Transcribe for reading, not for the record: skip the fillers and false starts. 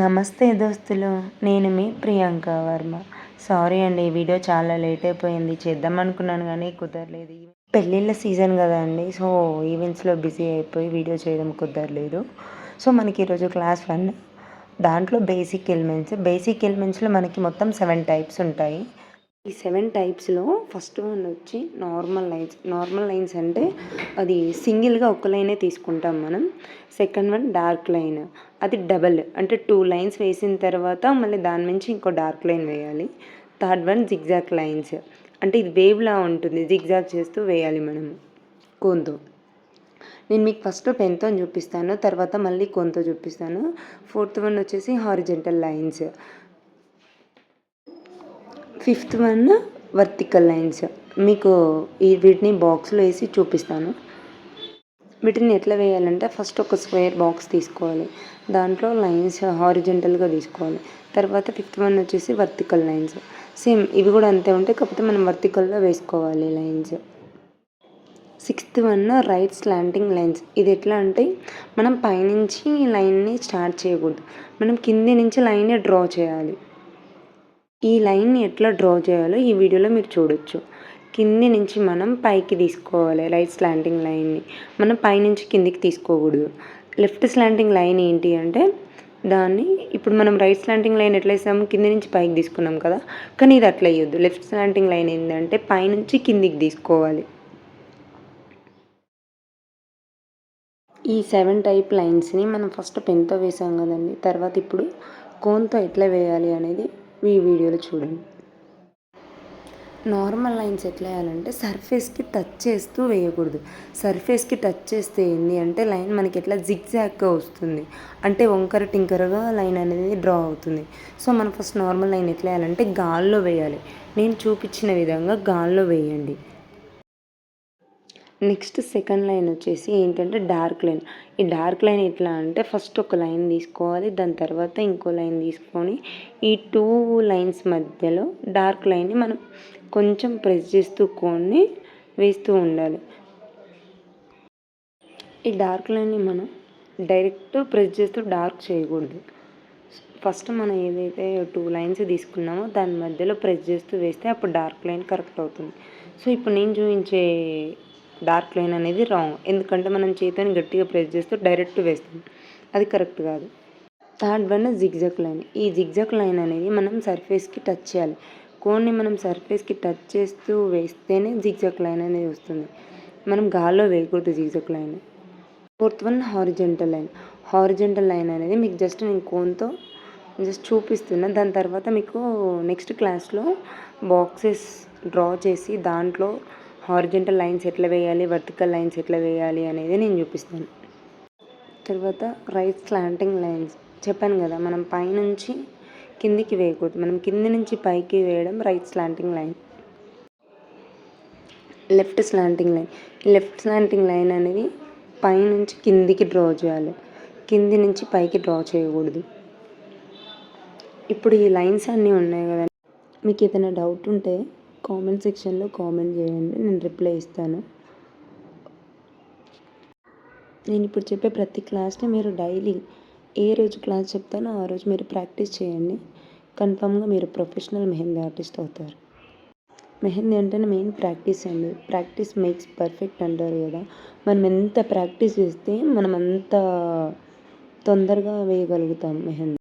నమస్తే దోస్తులు, నేను మీ ప్రియాంక వర్మ. సారీ అండి, ఈ వీడియో చాలా లేట్ అయిపోయింది. చేద్దాం అనుకున్నాను కానీ కుదరలేదు. పెళ్ళిళ్ళ సీజన్ కదా అండి, సో ఈవెంట్స్లో బిజీ అయిపోయి వీడియో చేయడం కుదరలేదు. సో మనకి ఈరోజు క్లాస్ 1, దాంట్లో బేసిక్ ఎలిమెంట్స్లో మనకి మొత్తం 7 టైప్స్ ఉంటాయి. ఈ 7 టైప్స్లో ఫస్ట్ వన్ వచ్చి నార్మల్ లైన్స్ అంటే అది సింగిల్గా ఒక లైనే తీసుకుంటాం మనం. సెకండ్ వన్ డార్క్ లైన్, అది డబల్ అంటే 2 లైన్స్ వేసిన తర్వాత మళ్ళీ దాని నుంచి ఇంకో డార్క్ లైన్ వేయాలి. థర్డ్ వన్ జిగ్జాగ్ లైన్స్, అంటే ఇది వేవ్లా ఉంటుంది, జిగ్జాగ్ చేస్తూ వేయాలి మనం కోన్తో. నేను మీకు ఫస్ట్ పెన్తో చూపిస్తాను, తర్వాత మళ్ళీ కోన్తో చూపిస్తాను. ఫోర్త్ వన్ వచ్చేసి horizontal lines. Fifth one vertical lines. మీకు వీటిని బాక్స్లో వేసి చూపిస్తాను. వీటిని ఎట్లా వేయాలంటే ఫస్ట్ ఒక స్క్వేర్ బాక్స్ తీసుకోవాలి, దాంట్లో లైన్స్ హారిజెంటల్గా తీసుకోవాలి. తర్వాత ఫిఫ్త్ వన్ వచ్చేసి వర్టికల్ లైన్స్. సేమ్ ఇవి కూడా అంతే ఉంటాయి, కాకపోతే మనం వర్టికల్లో వేసుకోవాలి lines. Sixth one right slanting lines. ఇది ఎట్లా అంటే మనం పైనుంచి లైన్ని స్టార్ట్ చేయకూడదు, మనం కింది నుంచి లైన్ని డ్రా చేయాలి. ఈ లైన్ని ఎట్లా డ్రా చేయాలో ఈ వీడియోలో మీరు చూడొచ్చు. కింది నుంచి మనం పైకి తీసుకోవాలి రైట్ స్లాంటింగ్ లైన్ని, మనం పైనుంచి కిందికి తీసుకోకూడదు. లెఫ్ట్ స్లాంటింగ్ లైన్ ఏంటి అంటే దాన్ని ఇప్పుడు మనం రైట్ స్లాంటింగ్ లైన్ ఎట్లా వేసాము, కింది నుంచి పైకి తీసుకున్నాం కదా, కానీ ఇది అట్లా వేయొద్దు. లెఫ్ట్ స్లాంటింగ్ లైన్ ఏంటంటే పైనుంచి కిందికి తీసుకోవాలి. ఈ 7 టైప్ లైన్స్ని మనం ఫస్ట్ పెన్తో వేసాం కదండి, తర్వాత ఇప్పుడు కోన్తో ఎట్లా వేయాలి అనేది ఈ వీడియోలో చూడండి. నార్మల్ లైన్స్ ఎట్లా వేయాలంటే సర్ఫేస్కి టచ్ చేస్తూ వేయకూడదు. సర్ఫేస్కి టచ్ చేస్తే ఏంటి అంటే లైన్ మనకి ఎట్లా జిగ్జాగ్గా వస్తుంది, అంటే వంకర టింకరగా లైన్ అనేది డ్రా అవుతుంది. సో మనం ఫస్ట్ నార్మల్ లైన్ ఎట్లా వేయాలంటే గాల్లో వేయాలి. నేను చూపించిన విధంగా గాల్లో వేయండి. నెక్స్ట్ సెకండ్ లైన్ వచ్చేసి ఏంటంటే డార్క్ లైన్. ఈ డార్క్ లైన్ ఎట్లా అంటే ఫస్ట్ ఒక లైన్ తీసుకోవాలి, దాని తర్వాత ఇంకో లైన్ తీసుకొని ఈ 2 లైన్స్ మధ్యలో డార్క్ లైన్ని మనం కొంచెం ప్రెస్ చేస్తూ కొన్ని వేస్తూ ఉండాలి. ఈ డార్క్ లైన్ని మనం డైరెక్ట్ ప్రెస్ చేస్తూ డార్క్ చేయకూడదు. ఫస్ట్ మనం ఏదైతే 2 లైన్స్ తీసుకున్నామో దాని మధ్యలో ప్రెస్ చేస్తూ వేస్తే అప్పుడు డార్క్ లైన్ కరెక్ట్ అవుతుంది. సో ఇప్పుడు నేను చూపించే డార్క్ లైన్ అనేది రాంగ్, ఎందుకంటే మనం చేతిని గట్టిగా ప్రెస్ చేస్తూ డైరెక్ట్ వేస్తాం, అది కరెక్ట్ కాదు. Third one zigzag line. ఈ జిగ్జాగ్ లైన్ అనేది మనం సర్ఫేస్కి టచ్ చేయాలి. కోన్ని మనం సర్ఫేస్కి టచ్ చేస్తూ వేస్తేనే జిగ్జాగ్ లైన్ అనేది వస్తుంది, మనం గాల్లో వేయకూడదు zigzag line. Fourth one horizontal line. Horizontal line అనేది మీకు జస్ట్ నేను కోన్తో చూపిస్తున్నా, దాని తర్వాత మీకు నెక్స్ట్ క్లాస్లో బాక్సెస్ డ్రా చేసి దాంట్లో హారిజెంటల్ లైన్స్ ఎట్లా వేయాలి, వర్టికల్ లైన్స్ ఎట్లా వేయాలి అనేది నేను చూపిస్తాను. తర్వాత రైట్ స్లాంటింగ్ లైన్స్. చెప్పాను కదా, మనం పైనుంచి కిందికి వేయకూడదు, మనం కింది నుంచి పైకి వేయడం right slanting line. Left slanting line. ఈ లెఫ్ట్ స్లాంటింగ్ లైన్ అనేది పైనుంచి కిందికి డ్రా చేయాలి, కింది నుంచి పైకి డ్రా చేయకూడదు. ఇప్పుడు ఈ లైన్స్ అన్నీ ఉన్నాయి కదా, మీకు ఏదైనా డౌట్ ఉంటే కామెంట్ సెక్షన్లో కామెంట్ చేయండి, నేను రిప్లై ఇస్తాను. నేను ఇప్పుడు చెప్పే ప్రతి క్లాస్ని మీరు డైలీ ఏ రోజు క్లాస్ చెప్తానో ఆ రోజు మీరు ప్రాక్టీస్ చేయండి, కన్ఫామ్గా మీరు ప్రొఫెషనల్ మెహందీ ఆర్టిస్ట్ అవుతారు. మెహందీ అంటేనే మెయిన్ ప్రాక్టీస్ అండి, ప్రాక్టీస్ మేక్స్ పర్ఫెక్ట్ అంటారు కదా. మనం ఎంత ప్రాక్టీస్ చేస్తే మనం అంత తొందరగా వేయగలుగుతాం మెహందీ.